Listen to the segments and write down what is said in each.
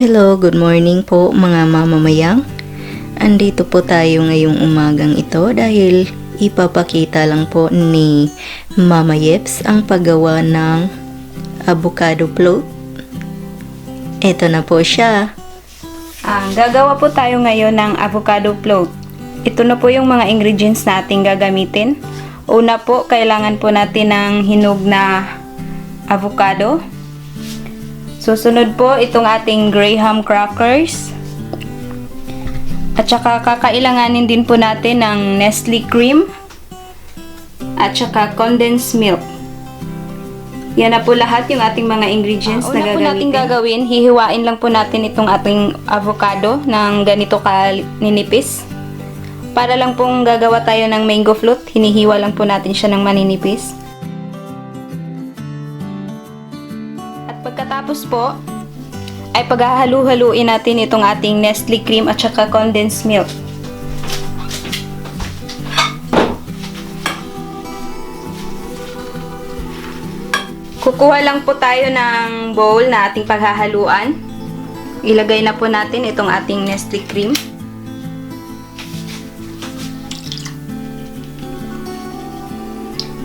Hello, good morning po mga mamamayang. Andito po tayo ngayong umagang ito dahil ipapakita lang po ni Mama Yeps ang paggawa ng avocado float. Ito na po siya. Gagawa po tayo ngayon ng avocado float. Ito na po yung mga ingredients na ating gagamitin. Una po, kailangan po natin ng hinog na avocado. Susunod po, itong ating graham crackers. At saka kakailanganin din po natin ng Nestle cream. At saka condensed milk. Yan na po lahat yung ating mga ingredients na gagamitin. Una po natin gagawin, hihiwain lang po natin itong ating avocado ng ganito kaninipis. Para lang pong gagawa tayo ng mango float, hinihiwa lang po natin siya ng maninipis. Pagkatapos po, ay paghahalu-haluin natin itong ating Nestle cream at saka condensed milk. Kukuha lang po tayo ng bowl na ating paghahaluan. Ilagay na po natin itong ating Nestle cream.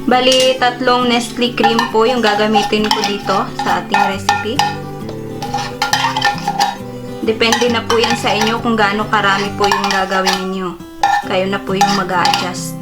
Bali, 3 Nestle cream po yung gagamitin ko dito sa ating recipe. Depende na po yan sa inyo kung gaano karami po yung gagawin ninyo. Kayo na po yung mag-a-adjust.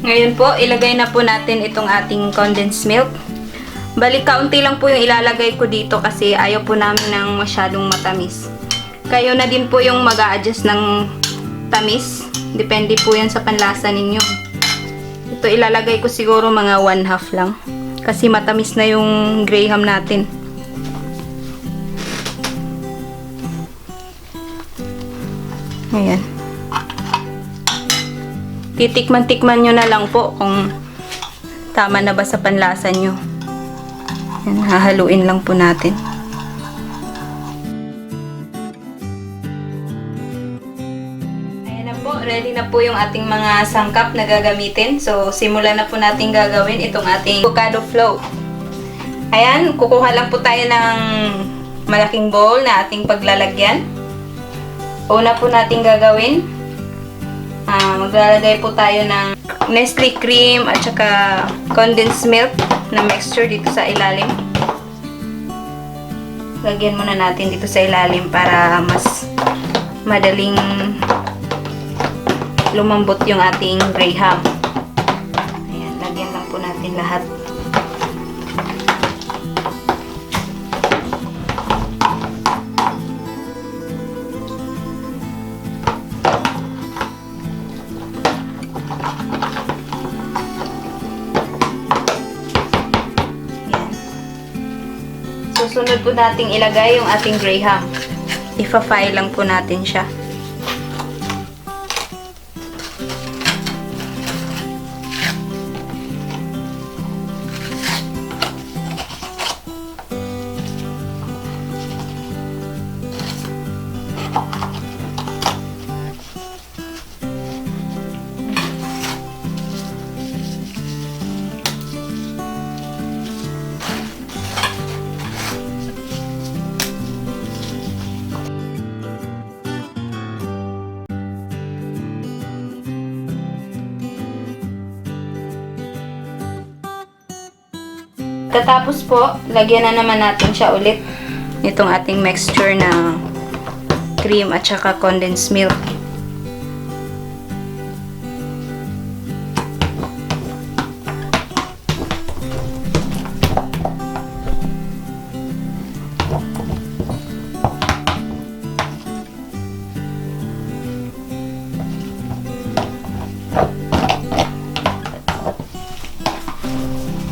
Ngayon po, ilagay na po natin itong ating condensed milk. Bali, kaunti lang po yung ilalagay ko dito kasi ayaw po namin ng masyadong matamis. Kayo na din po yung mag-a-adjust ng tamis. Depende po yan sa panlasa ninyo. Ito ilalagay ko siguro mga 1/2 lang. Kasi matamis na yung graham natin. Ayan. Titikman-tikman nyo na lang po kung tama na ba sa panlasa nyo. Yan, hahaluin lang po natin. Ayan na po, ready na po yung ating mga sangkap na gagamitin. So, simulan na po natin gagawin itong ating avocado float. Ayan, kukuha lang po tayo ng malaking bowl na ating paglalagyan. Una po natin gagawin, maglalagay po tayo ng Nestle cream at saka condensed milk na mixture dito sa ilalim. Lagyan muna natin dito sa ilalim para mas madaling lumambot yung ating graham. Ayan, lagyan lang po natin lahat. Susunod po nating ilagay yung ating graham. Ifa-fry lang po natin siya. Katapos po, lagyan na naman natin siya ulit itong ating mixture na cream at saka condensed milk.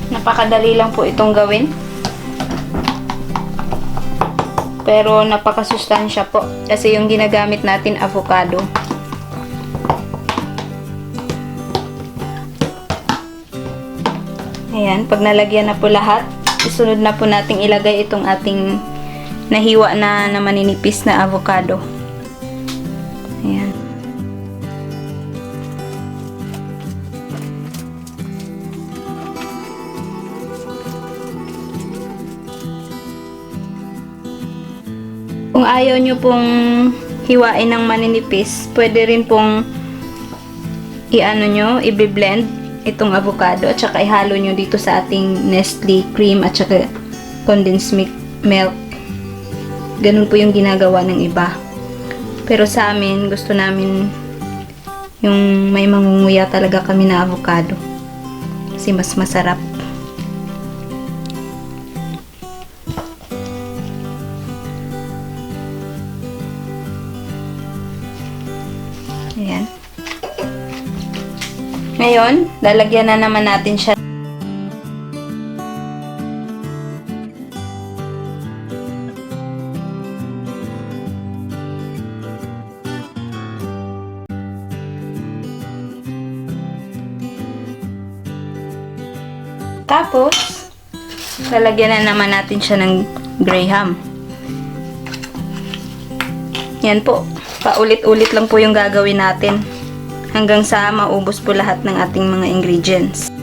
Napakadali lang po itong gawin. Pero napakasustansya po. Kasi yung ginagamit natin avocado. Ayan, pag nalagyan na po lahat, isunod na po nating ilagay itong ating nahiwa na maninipis na avocado. Ayan. Kung ayaw nyo pong hiwain ng maninipis, pwede rin pong i-blend itong avocado at saka ihalo nyo dito sa ating Nestle cream at saka condensed milk. Ganun po yung ginagawa ng iba. Pero sa amin, gusto namin yung may mangunguya talaga kami na avocado. Kasi mas masarap. Ayan. Ngayon, lalagyan na naman natin siya. Tapos, lalagyan na naman natin siya ng graham. Yan po. Paulit-ulit lang po yung gagawin natin hanggang sa maubos po lahat ng ating mga ingredients.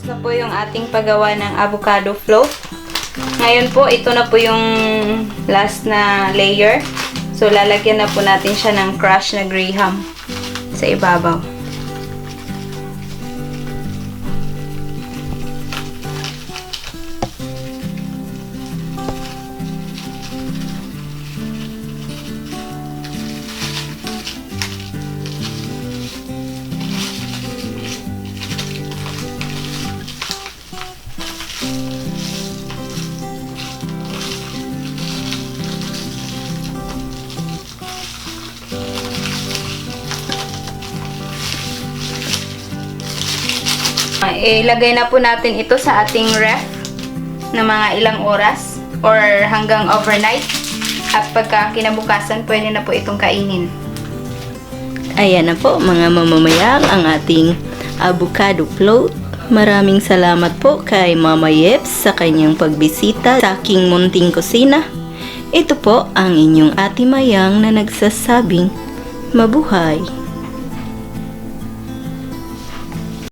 Tapos na po yung ating paggawa ng avocado float. Ngayon po, ito na po yung last na layer. So, lalagyan na po natin siya ng crushed na graham sa ibabaw. Ilagay na po natin ito sa ating ref na mga ilang oras or hanggang overnight. At pagka kinabukasan, pwede na po itong kainin. Ayan na po mga mamamayang ang ating avocado float. Maraming salamat po kay Mama Yeps sa kanyang pagbisita sa aking munting kusina. Ito po ang inyong ate mayang na nagsasabing mabuhay.